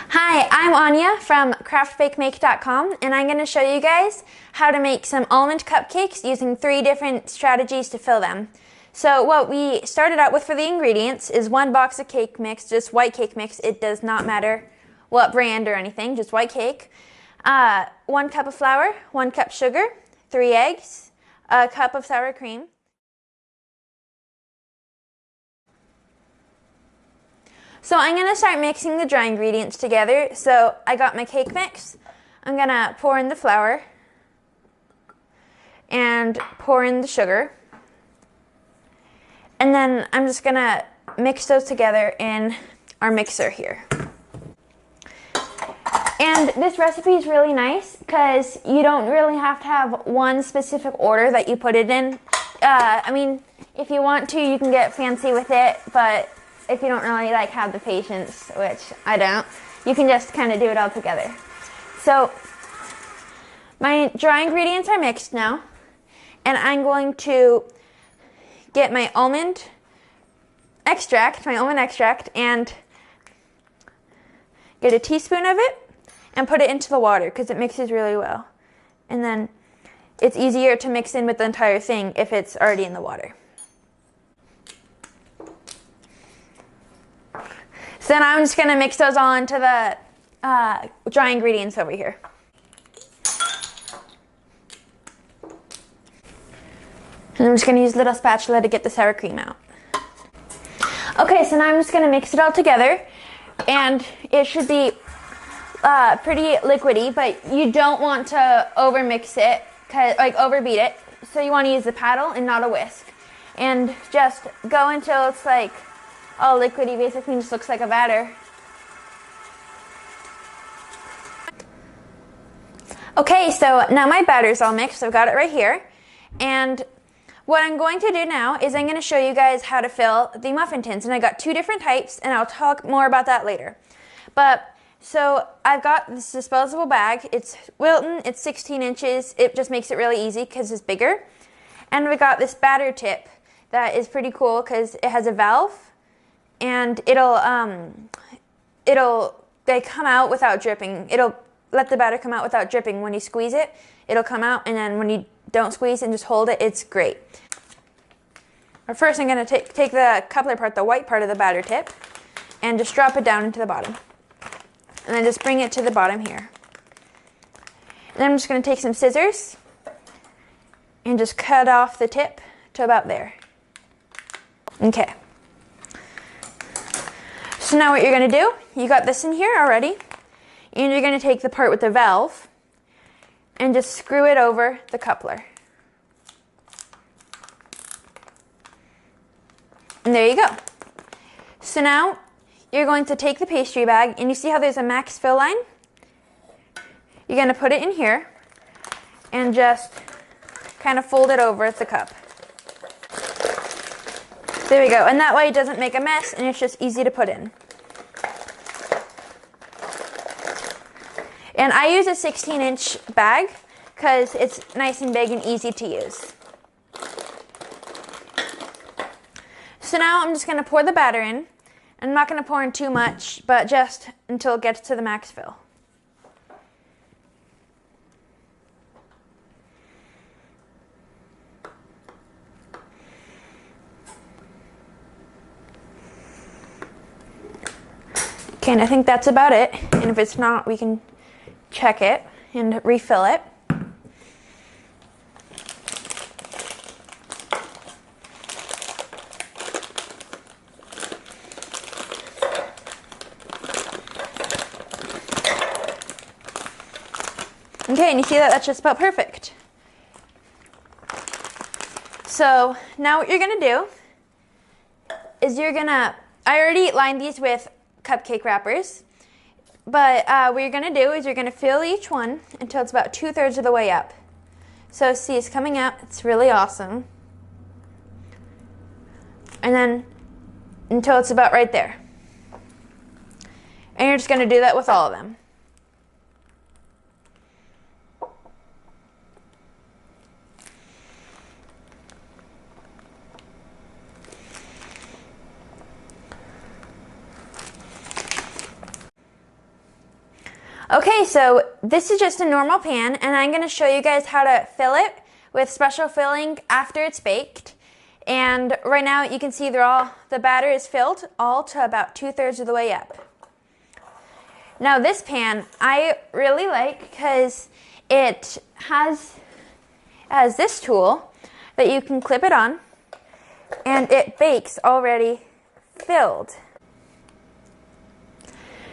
Hi, I'm Anya from craftbakemake.com, and I'm going to show you guys how to make some almond cupcakes using 3 different strategies to fill them. So what we started out with for the ingredients is 1 box of cake mix, just white cake mix. It does not matter what brand or anything, just white cake. 1 cup of flour, 1 cup sugar, 3 eggs, a cup of sour cream. So I'm going to start mixing the dry ingredients together. So I got my cake mix. I'm going to pour in the flour and pour in the sugar. And then I'm just going to mix those together in our mixer here. And this recipe is really nice because you don't really have to have one specific order that you put it in. I mean, if you want to, you can get fancy with it, but if you don't really have the patience, which I don't, you can just kind of do it all together. So my dry ingredients are mixed now, and I'm going to get my almond extract, and get a teaspoon of it and put it into the water because it mixes really well. And then it's easier to mix in with the entire thing if it's already in the water. So then I'm just going to mix those all into the dry ingredients over here. And I'm just going to use a little spatula to get the sour cream out. Okay, so now I'm just going to mix it all together. And it should be pretty liquidy, but you don't want to overmix it, overbeat it. So you want to use a paddle and not a whisk. And just go until it's all liquidy, basically just looks like a batter. Okay, so now my batter's all mixed, so I've got it right here. And what I'm going to do now is I'm going to show you guys how to fill the muffin tins. And I got 2 different types, and I'll talk more about that later. So I've got this disposable bag. It's Wilton, it's 16 inches. It just makes it really easy because it's bigger. And we got this batter tip that is pretty cool because it has a valve. And it'll come out without dripping. It'll let the batter come out without dripping. When you squeeze it, it'll come out, and then when you don't squeeze and just hold it, it's great. But first I'm going to take the coupler part, the white part of the batter tip, and just drop it down into the bottom. And then just bring it to the bottom here. And then I'm just going to take some scissors and just cut off the tip to about there. Okay. So now what you're going to do, you got this in here already, and you're going to take the part with the valve and just screw it over the coupler. And there you go. So now you're going to take the pastry bag, and you see how there's a max fill line? You're going to put it in here and just kind of fold it over the cup. There we go, and that way it doesn't make a mess, and it's just easy to put in. And I use a 16-inch bag because it's nice and big and easy to use. So now I'm just going to pour the batter in. I'm not going to pour in too much, but just until it gets to the max fill. Okay, and I think that's about it. And if it's not, we can check it and refill it. Okay, and you see that that's just about perfect. So now what you're going to do is I already lined these with cupcake wrappers, but what you're going to do is you're going to fill each one until it's about 2/3 of the way up. So see, it's coming out. It's really awesome. And then until it's about right there. And you're just going to do that with all of them. Okay, so this is just a normal pan, and I'm going to show you guys how to fill it with special filling after it's baked. And right now you can see the batter is filled all to about 2/3 of the way up. Now this pan I really like because it has this tool that you can clip it on, and it bakes already filled.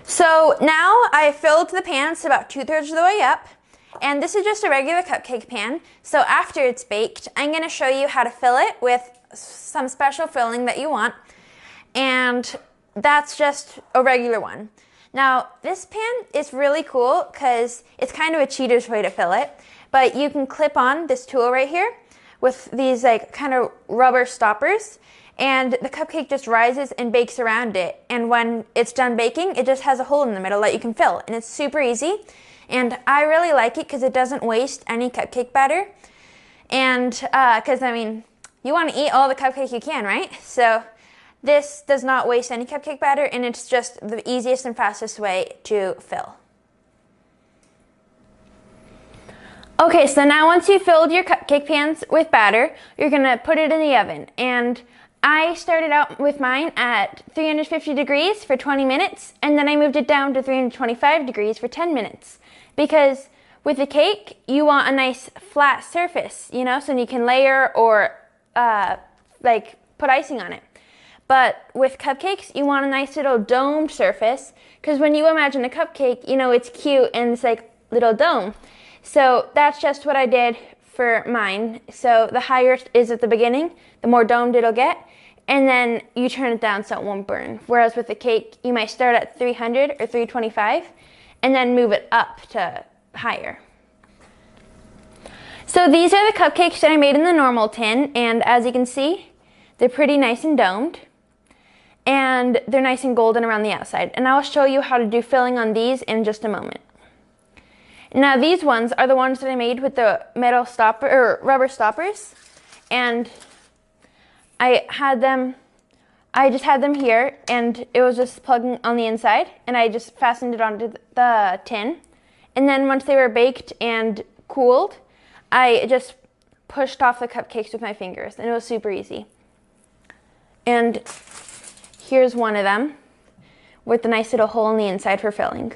So now I filled the pan to about 2/3 of the way up, and this is just a regular cupcake pan. So after it's baked, I'm going to show you how to fill it with some special filling that you want, and that's just a regular one. Now this pan is really cool because it's kind of a cheater's way to fill it, but you can clip on this tool right here with these like kind of rubber stoppers, and the cupcake just rises and bakes around it, and when it's done baking, it just has a hole in the middle that you can fill, and it's super easy. And I really like it because it doesn't waste any cupcake batter, and because I mean, you want to eat all the cupcake you can, right? So this does not waste any cupcake batter, and it's just the easiest and fastest way to fill. Okay, so now once you've filled your cupcake pans with batter, you're going to put it in the oven, and I started out with mine at 350 degrees for 20 minutes, and then I moved it down to 325 degrees for 10 minutes. Because with the cake, you want a nice flat surface, you know, so you can layer or like put icing on it. But with cupcakes, you want a nice little domed surface, because when you imagine a cupcake, you know, it's cute and it's like little dome. So that's just what I did for mine. So the higher it is at the beginning, the more domed it'll get, and then you turn it down so it won't burn. Whereas with the cake, you might start at 300 or 325 and then move it up to higher. So these are the cupcakes that I made in the normal tin, and as you can see, they're pretty nice and domed, and they're nice and golden around the outside. And I'll show you how to do filling on these in just a moment. Now these ones are the ones that I made with the metal stopper or rubber stoppers, and I just had them here, and it was just plugging on the inside, and I just fastened it onto the tin. And then once they were baked and cooled, I just pushed off the cupcakes with my fingers, and it was super easy. And here's one of them with a nice little hole in the inside for filling.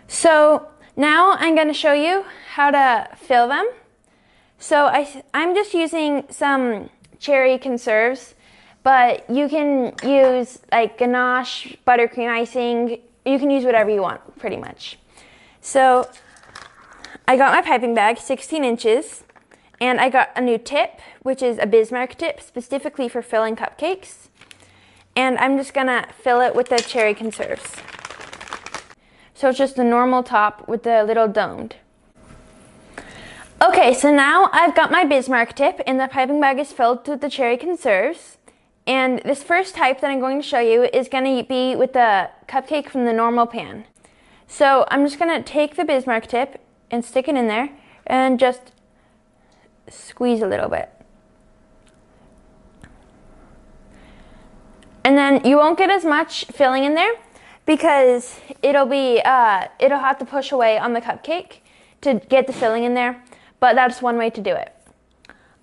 So now I'm going to show you how to fill them. So I'm just using some cherry conserves, but you can use like ganache, buttercream icing. You can use whatever you want, pretty much. So I got my piping bag, 16 inches, and I got a new tip, which is a Bismarck tip, specifically for filling cupcakes. And I'm just gonna fill it with the cherry conserves. So it's just a normal top with the little domed. Okay, so now I've got my Bismarck tip, and the piping bag is filled with the cherry conserves. And this first type that I'm going to show you is going to be with the cupcake from the normal pan. So I'm just going to take the Bismarck tip and stick it in there and just squeeze a little bit. And then you won't get as much filling in there because it'll have to push away on the cupcake to get the filling in there, but that's one way to do it.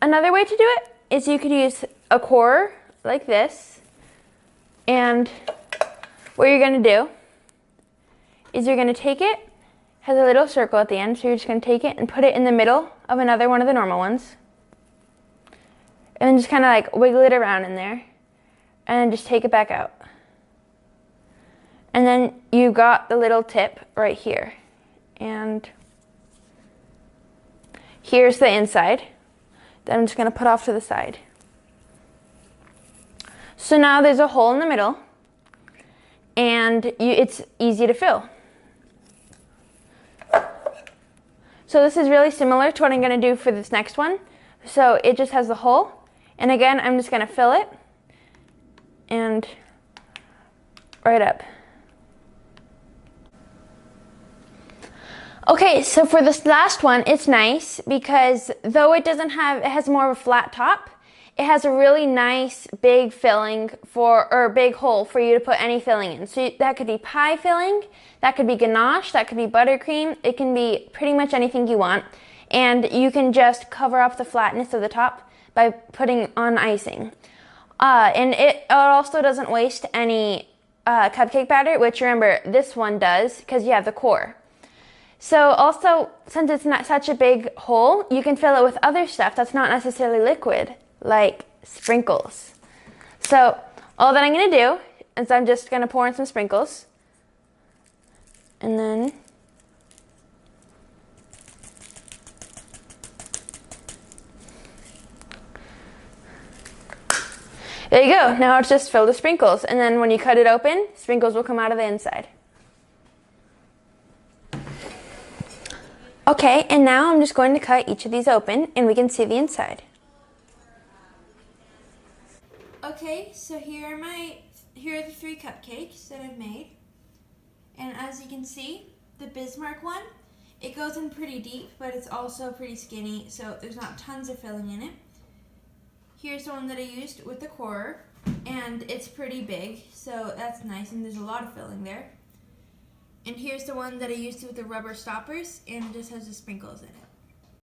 Another way to do it is you could use a core like this, and what you're going to do is you're going to take it, has a little circle at the end, so you're just going to take it and put it in the middle of another one of the normal ones, and then just kind of like wiggle it around in there, and then just take it back out. And then you got the little tip right here, and here's the inside that I'm just going to put off to the side. So now there's a hole in the middle, and it's easy to fill. So this is really similar to what I'm going to do for this next one. So it just has the hole, and again, I'm just going to fill it and right up. Okay, so for this last one, it's nice because though it has more of a flat top, it has a really nice big filling or big hole for you to put any filling in. So that could be pie filling, that could be ganache, that could be buttercream. It can be pretty much anything you want. And you can just cover up the flatness of the top by putting on icing. And it also doesn't waste any cupcake batter, which remember, this one does because you have the core. So also, since it's not such a big hole, you can fill it with other stuff that's not necessarily liquid, like sprinkles. So all that I'm going to do is I'm just going to pour in some sprinkles. And then there you go. Now it's just filled with sprinkles. And then when you cut it open, sprinkles will come out of the inside. Okay, and now I'm just going to cut each of these open and we can see the inside. Okay, so here are the 3 cupcakes that I've made. And as you can see, the Bismarck one, it goes in pretty deep, but it's also pretty skinny, so there's not tons of filling in it. Here's the one that I used with the core, and it's pretty big, so that's nice, and there's a lot of filling there. And here's the one that I used with the rubber stoppers, and it just has the sprinkles in it.